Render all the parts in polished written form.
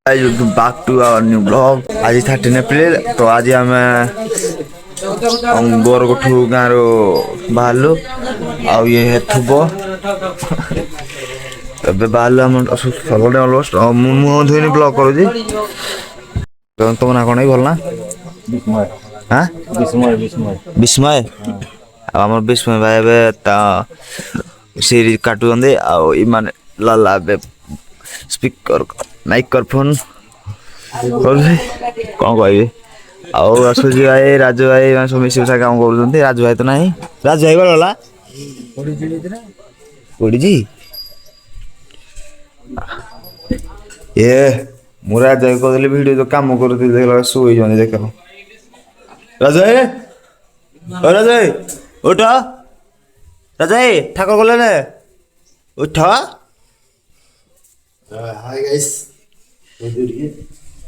Back to our new blog. आज 13 April तो आज आम बरगठू गाँव रू बाहर ये थुब बाहर अलमोस्ट मुह धोनी ब्लॉग करुँगी। तुम ना कौन भल ना हाँ विस्मय आम विस्मय भाई सीरीज काटुंट आने लाला स्पीकर माइक्रोफोन कौन कह आसुजी भाई राजू भाई सब मिसी मिसा काम कर राजू भाई तो नहीं राजू भाई गला पड़ी ये मुझे राजू भाई कहते भिडियो जो कम कर शुई देख राजू भाई राजू भाई उठ राजू भाई ठाकुर गले उठ हाय गाइस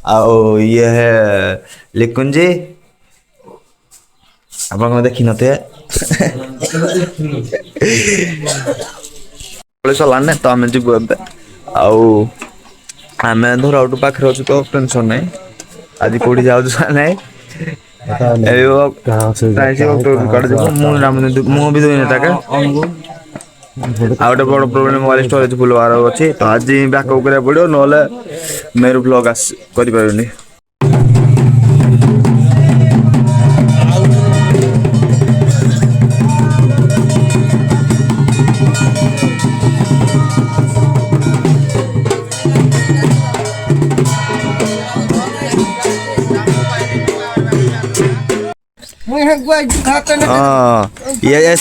आओ ये है लिकुन जी आप देखी नते चलाने तो आम जी आम धर आउट पाखे अच्छे तो टेंशन नहीं आज कौटी जाऊ ना मुँह भी दुई नेता आउटे बड़ प्रोब्लेम मोबाइल स्टोरेज फुल बार अच्छी तो आज बैकअप करा पड़ो ना मेरे ब्लॉग कर पारे। ये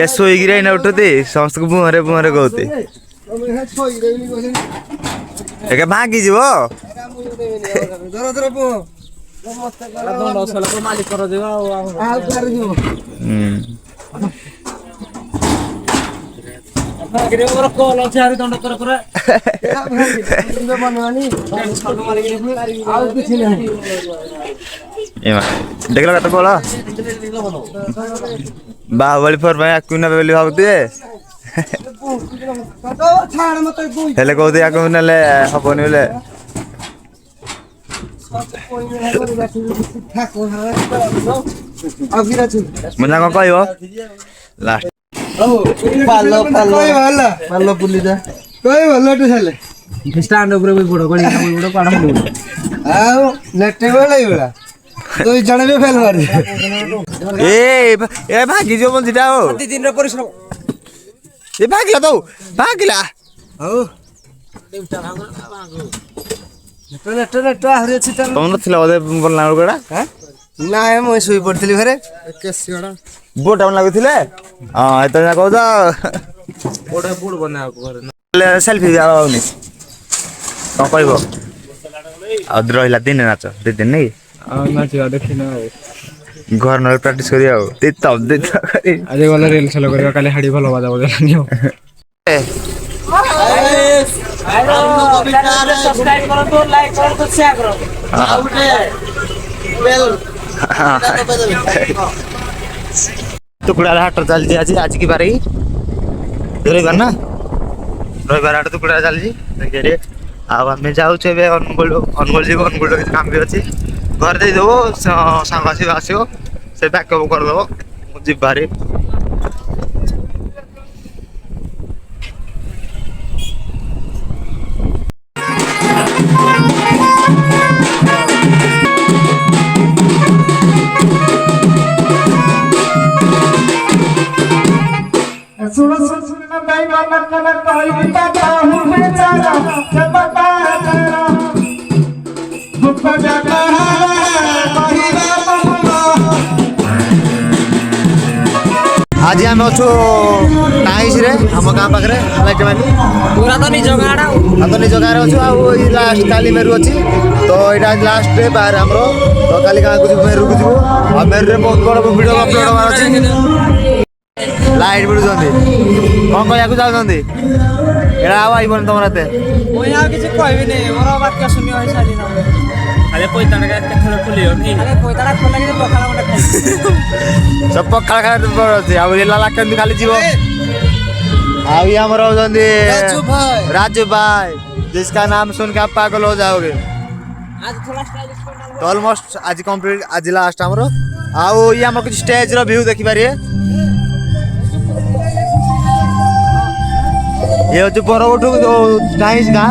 सोईगिरी ना उठते समस्त को मुहरे मुहरे कहते एक भागी जीव देखल कत बोल बाहुबली फोर भावते हेले कहते हबनी बोले मुझे कौन कह लास्ट स्टैंड ऊपर बड़ बड़ तो जण भी फेल मार ए भागी जो मंदिटा हो दिन रे परिश्रम ए भागला तो भागला हो नेट हरे अछि त तुम नथिला बोले बोलना गडा हां ना मैं सोई पड़थली घरे केसी गडा बोट हम लागथिले हां एत ना कहू बोट बना घरे सेल्फी आउनी कौन कहबो आ रहिला दिन नाच दिन नहीं घर न प्रैक्टिस करिया हो देता करी आज वाला रेल चलो करिया काले हाडी भलो बाजा बजानी हो सब्सक्राइब करो तो लाइक करो तो शेयर करो बेल तो कुड़ा हाट चल जी आज की बारी रविवार ना रविवार हाट तो कुड़ा चल जी देखिए आम जाऊँ अनुगोल जीव अनुगोल काम भी अच्छी घर दे देव सांग आसो से बैकअप करदेव जीवारी सुनो सुनो भाई माना कना कोई बताता हूँ बेचारा जब बता तेरा भूख जाता है आज आम अच्छु नाइस रे हम गाँ पाखे पूरा तो निज गाँव तो निज गाँव अच्छु लास्ट काली मेरु अच्छी तो यहाँ लास्ट डे बाहर आम तो काली गाँव को मेरु को जीव और मेरु रे बहुत बड़ा वीडियो अपलोड होवार अच्छी लाइट बिड़ुंट कौन कहू चाहते यहाँ आईबन तुम राते मुझे किसी कहबी नहीं मोर बाक्य शून्य हो सारी अरे पैताड़ा केथर खोलियो नहीं अरे पैताड़ा खोला के पखाला मटे खाई सब पखाला खा अच्छी आ लाला खाली जीव आमर राजू भाई जिसका नाम सुन के आप पागल हो जाओगे। आज थोड़ा स्टाइलिश तो ऑलमोस्ट आज कंप्लीट आज लास्ट हमरो आउ ये हमर कुछ स्टेज रो व्यू देखि पारिए। ये जो बरगुठू टाइस गाँ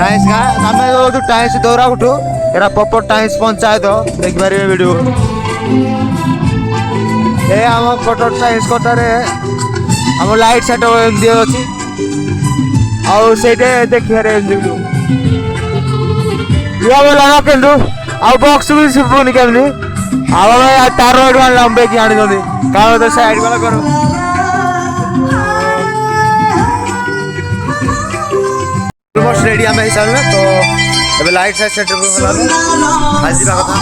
आम जो टाइस दौरागुठू एरा प्रॉपर टाइस पंचायत देखि पारिए वीडियो। ए हम फोटो टाइस कोटारे हम लाइट सेट दियो अछि आउ सेटे देखि रे वीडियो या लगा केंदु आउ बॉक्स भी सिपुनी केमनी आउ मैं तार रोड वाला लंबे की आनी जल्दी कालो तो साइड वाला करो। ऑलमोस्ट रेडी हम हिसाब में तो अब लाइट सेट वाला आज दिबा कथा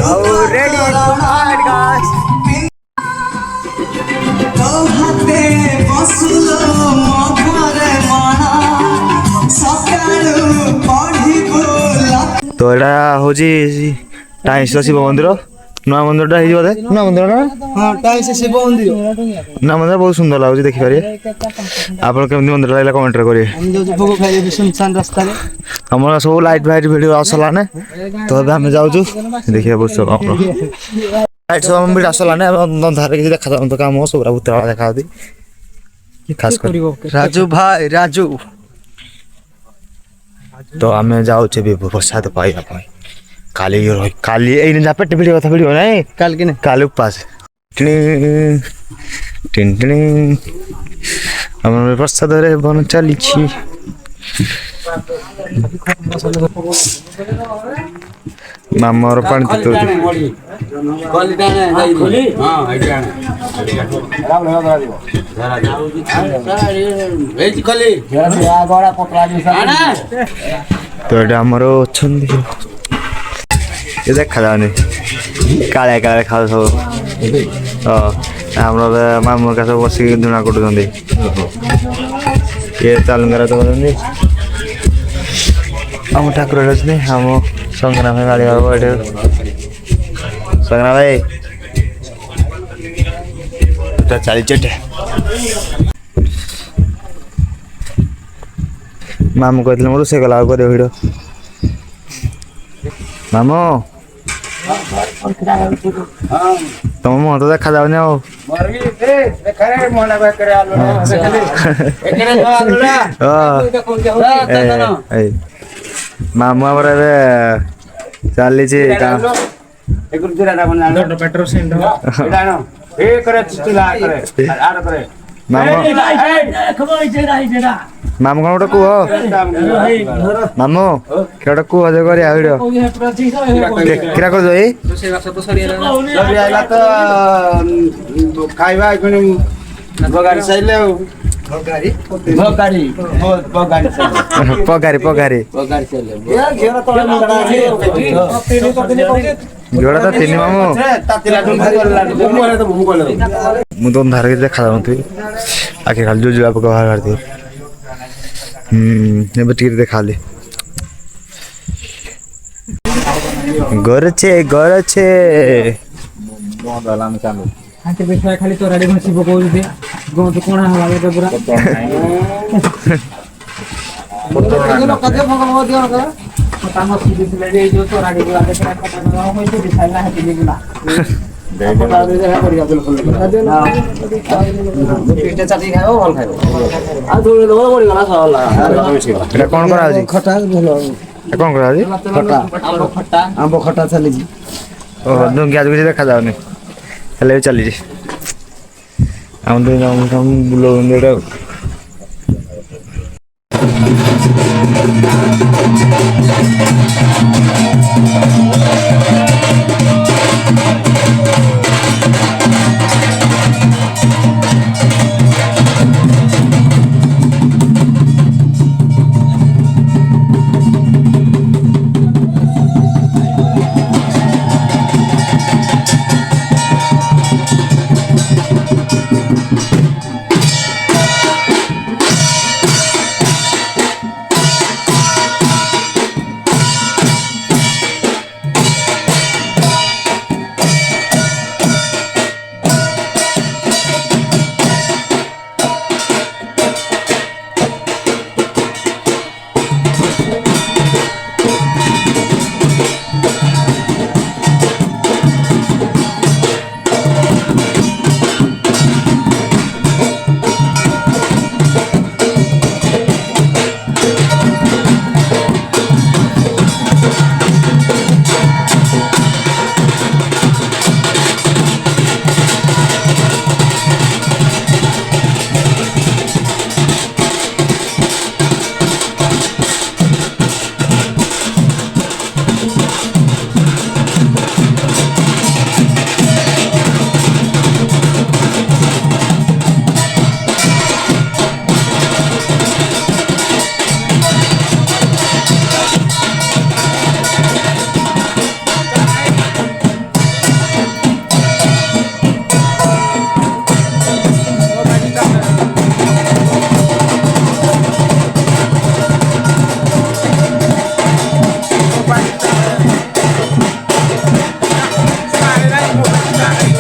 आउ रेडी फाइट गाइस। तो हाथे बसुलो मघरे माना सकाळू पढिबो। तो एटा होजी टाइस शिव मंदिर नया मंदिरटा हो बोधे नया मंदिर हाँ टाइस शिव मंदिर नया मंदिर बहुत सुंदर लगुच देखि पारे। आप केमती मंदिर लगे कमेंट करेंगे। भोग खाइए सुनसान रास्ता हमारा सब लाइट फाइट वीडियो आसला ने तो अब हम जाऊँ देखिए बुझ लाइट सब भी आसला ने अंधार किसी देखा जाऊँ तो काम हो सब उतरा देखा दी खास कर राजू भाई राजू। तो आम जाऊे प्रसाद पाइबा काली काली एई पेट भिड़ कथा भिड़ ना काल कि काली उपास आम प्रसाद बन चली मामर पानी तो ये आमर ये देखा जानी काले काले खाओ सब हम मामू का सब बस धुना कुटुं ये तालुंगारा तो आम ठाकुर आम संग्राम गाड़ी बाबा संग्राम भाई चली चटे मामू कहते मोर रोसे गला कर भिड़ मामू तुम मुह तो देखा जाऊनी मामू आमर चली मामू कौन गोटे कह मामू क्या कह जो करा कर खाइबा बगारी साइले पगारी पगारी जोड़ा तो तीन मामू मु तो अंधार के देखा जाऊँ आखे खाली जो जुआ पका बाहर करती टिकट देखा ले गरछे गरछे आके बैठा खाली तोराडी घसी पकोउ दे गो तो कोना हवा के पूरा लोक कदे भगवान दियो का पता मत दिसले रे जो तोराडी के आगे पता होई तो दिसाला है दिगला पता दे जगह बढ़िया बिल्कुल पेटे चाटी खाओ भल खाओ आ थोड़े दो बड़ी गला साला एटा कोन करा जी खटा भलो कोन करा जी खटा आंबो खटा चली जी ओ डोंगी आज कुछ देखा जाउनी हेले चली जी हम तो हम बुलो नेड़ा Bye.